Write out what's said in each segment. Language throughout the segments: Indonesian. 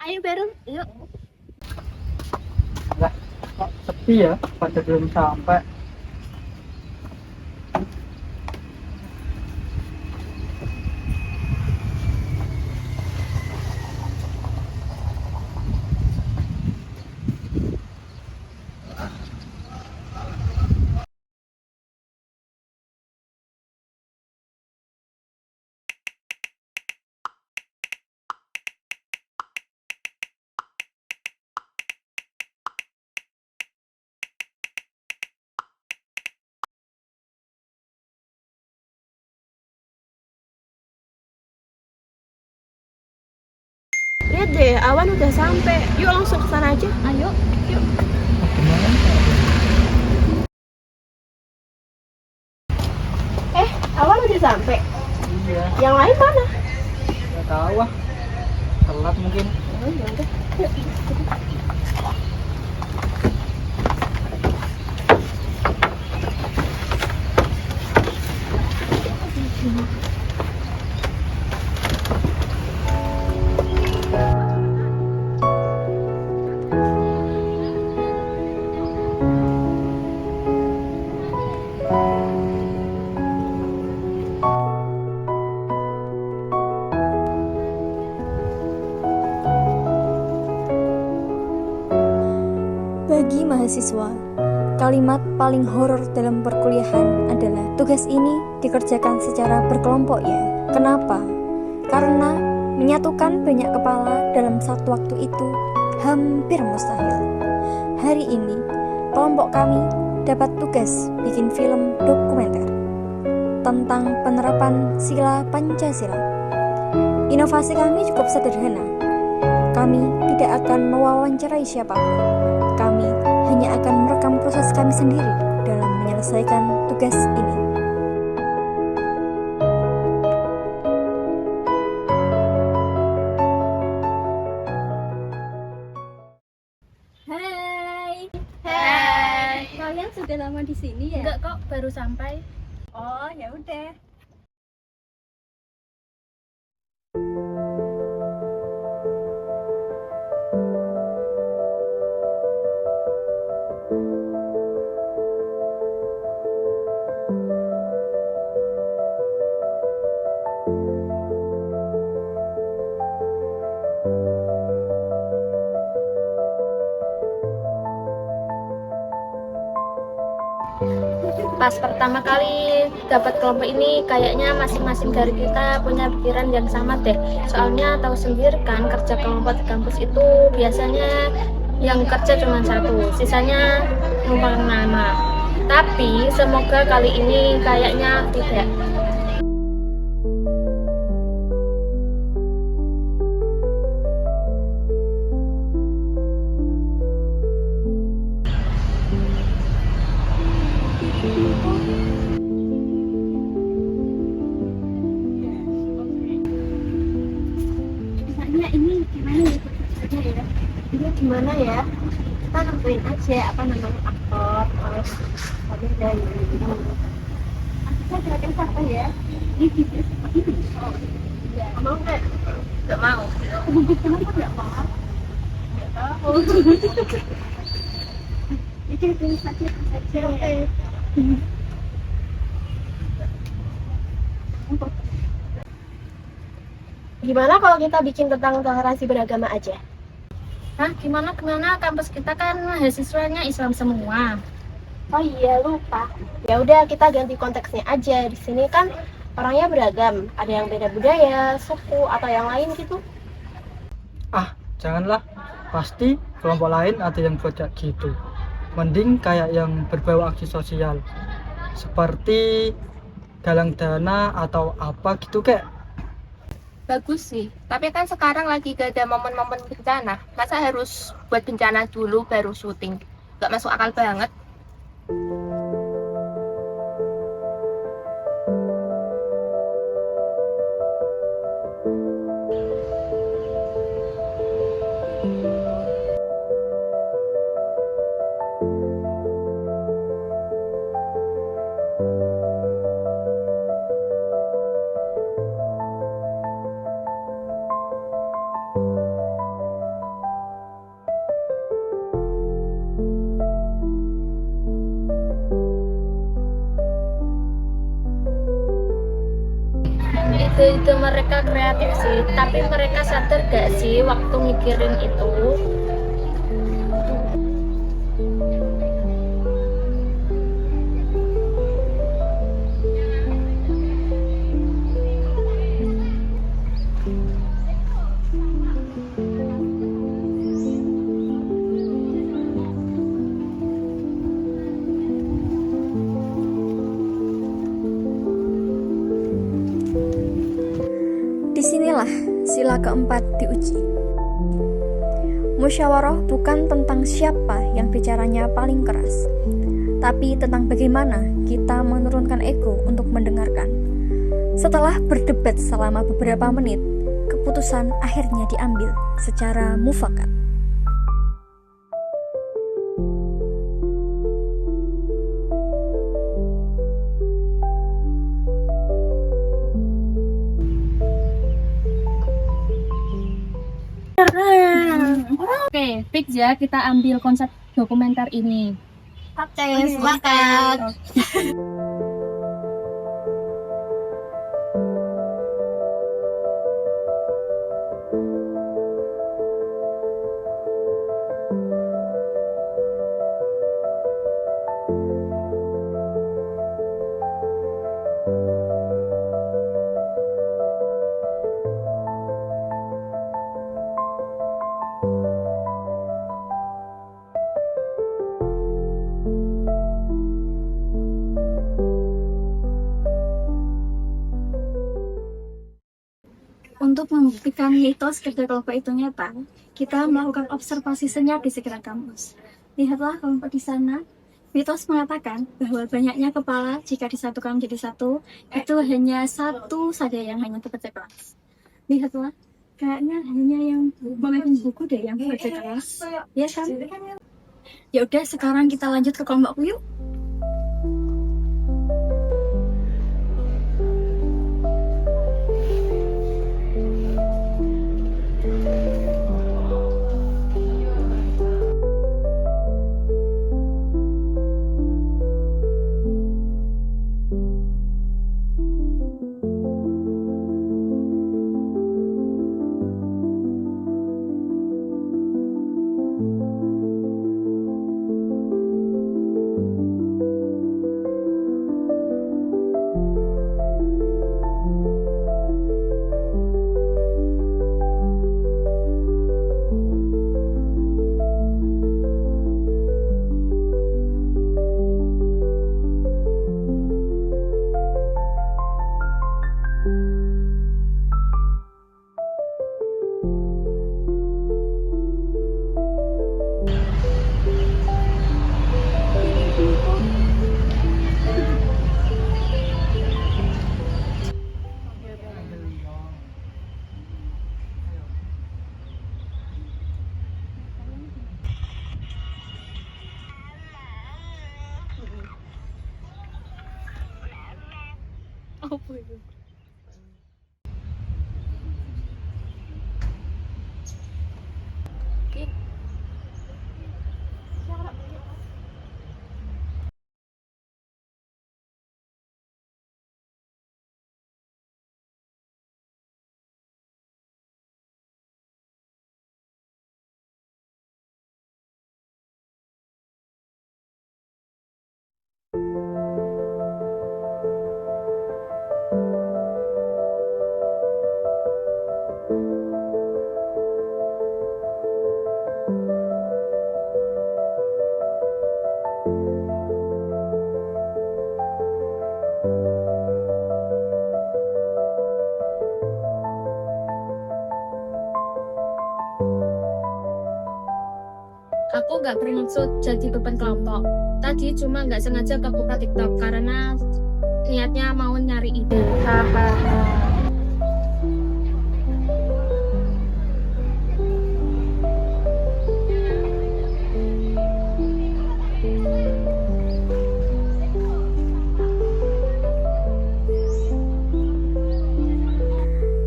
Ayo bareng, yuk. Lah, kok sepi ya? Pada belum sampai. Lihat deh, awan udah sampai. Yuk langsung ke sana aja. Ayo, yuk. Awan udah sampai. Iya, Yang lain mana? nggak tahu ah. Telat mungkin. Oh, ya udah. Yuk. Bagi mahasiswa, kalimat paling horor dalam perkuliahan adalah tugas ini dikerjakan secara berkelompok ya. Kenapa? Karena menyatukan banyak kepala dalam satu waktu itu hampir mustahil. Hari ini, kelompok kami dapat tugas bikin film dokumenter tentang penerapan sila Pancasila. Inovasi kami cukup sederhana. Kami tidak akan mewawancarai siapapun. Kami hanya akan merekam proses kami sendiri dalam menyelesaikan tugas ini. Hai, Hai. kalian sudah lama di sini ya? Enggak kok, baru sampai. Oh, ya udah. Pas pertama kali dapat kelompok ini, kayaknya masing-masing dari kita punya pikiran yang sama deh. Soalnya tahu sendiri kan, kerja kelompok di kampus itu biasanya yang kerja cuma satu, sisanya numpang nama. Tapi semoga kali ini kayaknya tidak. Misalnya ini gimana ya kerjanya ya? Ini gimana ya? Kita nentuin aja apa namanya aktor, terus ada dari Kita gerakan apa ya? Ini video seperti ini. Oh, iya. mau nggak? Nggak mau. Kenapa nggak mau? Nggak tahu. Jadi tulis saja saja. Oke. Gimana kalau kita bikin tentang toleransi beragama aja? Hah, gimana kampus kita kan mahasiswanya Islam semua. Oh iya, lupa. Ya udah, kita ganti konteksnya aja. Di sini kan orangnya beragam, ada yang beda budaya, suku atau yang lain gitu. Ah, janganlah. Pasti kelompok lain ada yang buat kayak gitu. Mending kayak yang berbau aksi sosial. Seperti galang dana atau apa gitu kayak. Bagus sih, tapi kan sekarang lagi gak ada momen-momen bencana. Masa harus buat bencana dulu baru syuting? Gak masuk akal banget. ide-ide mereka kreatif sih, tapi mereka sadar gak sih waktu mikirin itu? Disinilah sila keempat diuji. Musyawarah bukan tentang siapa yang bicaranya paling keras, tapi tentang bagaimana kita menurunkan ego untuk mendengarkan. Setelah berdebat selama beberapa menit, keputusan akhirnya diambil secara mufakat. Oke, fix ya kita ambil konsep dokumenter ini. Oke, sepakat. Untuk membuktikan mitos kerja kelompok itu nyata, kita melakukan observasi senyap di sekitar kampus. Lihatlah kelompok di sana. Mitos mengatakan bahwa banyaknya kepala jika disatukan menjadi satu, itu hanya satu saja yang hanya bekerja keras. Lihatlah, kayaknya hanya yang memegang buku deh yang bekerja keras. Ya kan? Ya udah, sekarang kita lanjut ke kelompokku yuk. Aku nggak bermaksud jadi beban kelompok. Tadi cuma nggak sengaja kebuka TikTok karena niatnya mau nyari ide. Hahaha.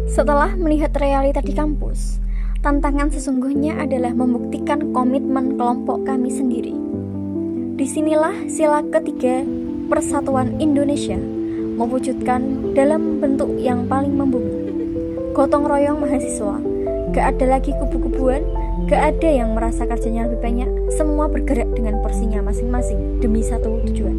Setelah melihat realita di kampus, tantangan sesungguhnya adalah membuktikan komitmen kelompok kami sendiri. Disinilah sila ketiga Persatuan Indonesia mewujudkan dalam bentuk yang paling membumi. gotong royong mahasiswa. Gak ada lagi kubu-kubuan, gak ada yang merasa kerjanya lebih banyak. Semua bergerak dengan porsinya masing-masing demi satu tujuan.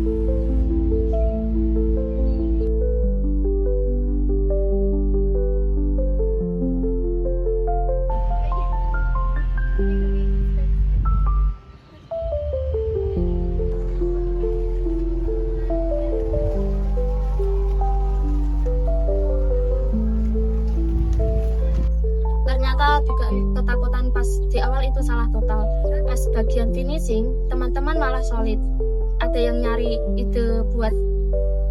Ternyata juga ketakutan pas di awal itu salah total. Pas bagian finishing, teman-teman malah solid. Ada yang nyari ide buat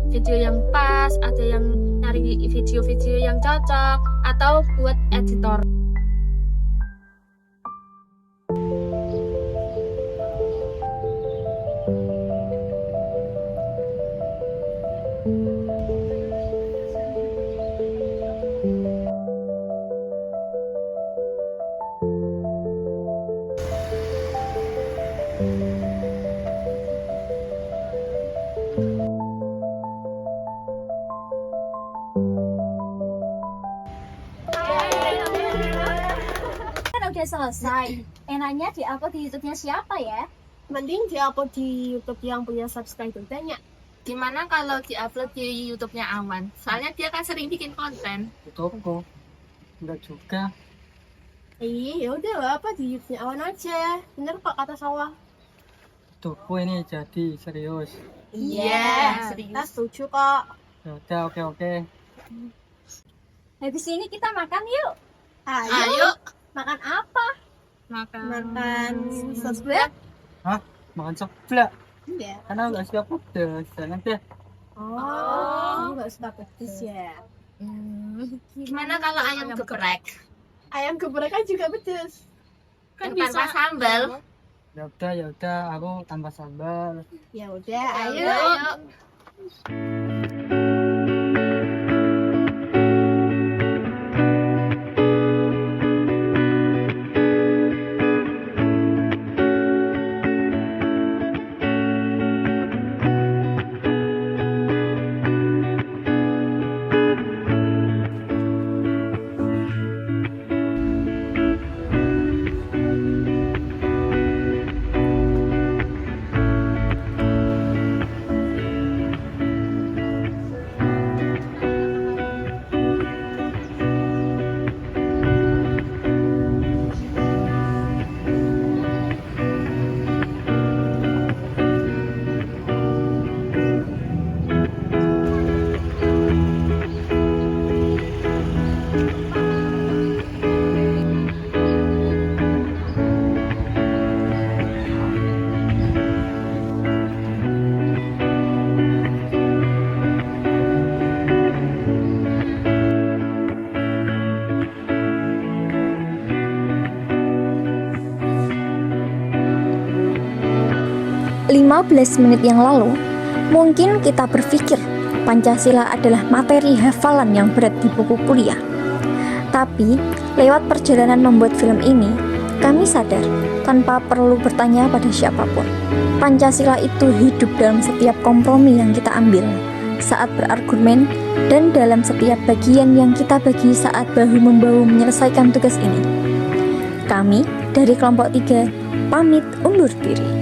video yang pas, ada yang nyari video-video yang cocok, atau buat editor. Kan udah selesai. Enaknya di-upload di YouTube-nya siapa ya? Mending diupload di YouTube yang punya subscriber banyak. Gimana kalau di-upload di YouTube-nya Awan? Soalnya dia kan sering bikin konten. Toko. Enggak juga. Ya udah lah, apa di YouTube-nya Awan aja. Bener kok kata Sawah. Toko ini jadi serius. Iya, Kita setuju kok. Ya udah, oke. Habis ini kita makan yuk. Ayo. Makan apa? Makan seblak. Makan seblak. Iya. Karena nggak suka pedas. Jangan deh. Oh, nggak suka pedes ya. Gimana kalau ayam geprek? Ayam geprek kan juga pedes. Kan tanpa sambal. Ya udah, aku tanpa sambal. Ya udah, ayo. Ayo. Lima 15 menit yang lalu, mungkin kita berpikir Pancasila adalah materi hafalan yang berat di buku kuliah. Tapi, lewat perjalanan membuat film ini, kami sadar tanpa perlu bertanya pada siapapun. Pancasila itu hidup dalam setiap kompromi yang kita ambil saat berargumen dan dalam setiap bagian yang kita bagi saat bahu-membahu menyelesaikan tugas ini. Kami dari kelompok 3 pamit undur diri.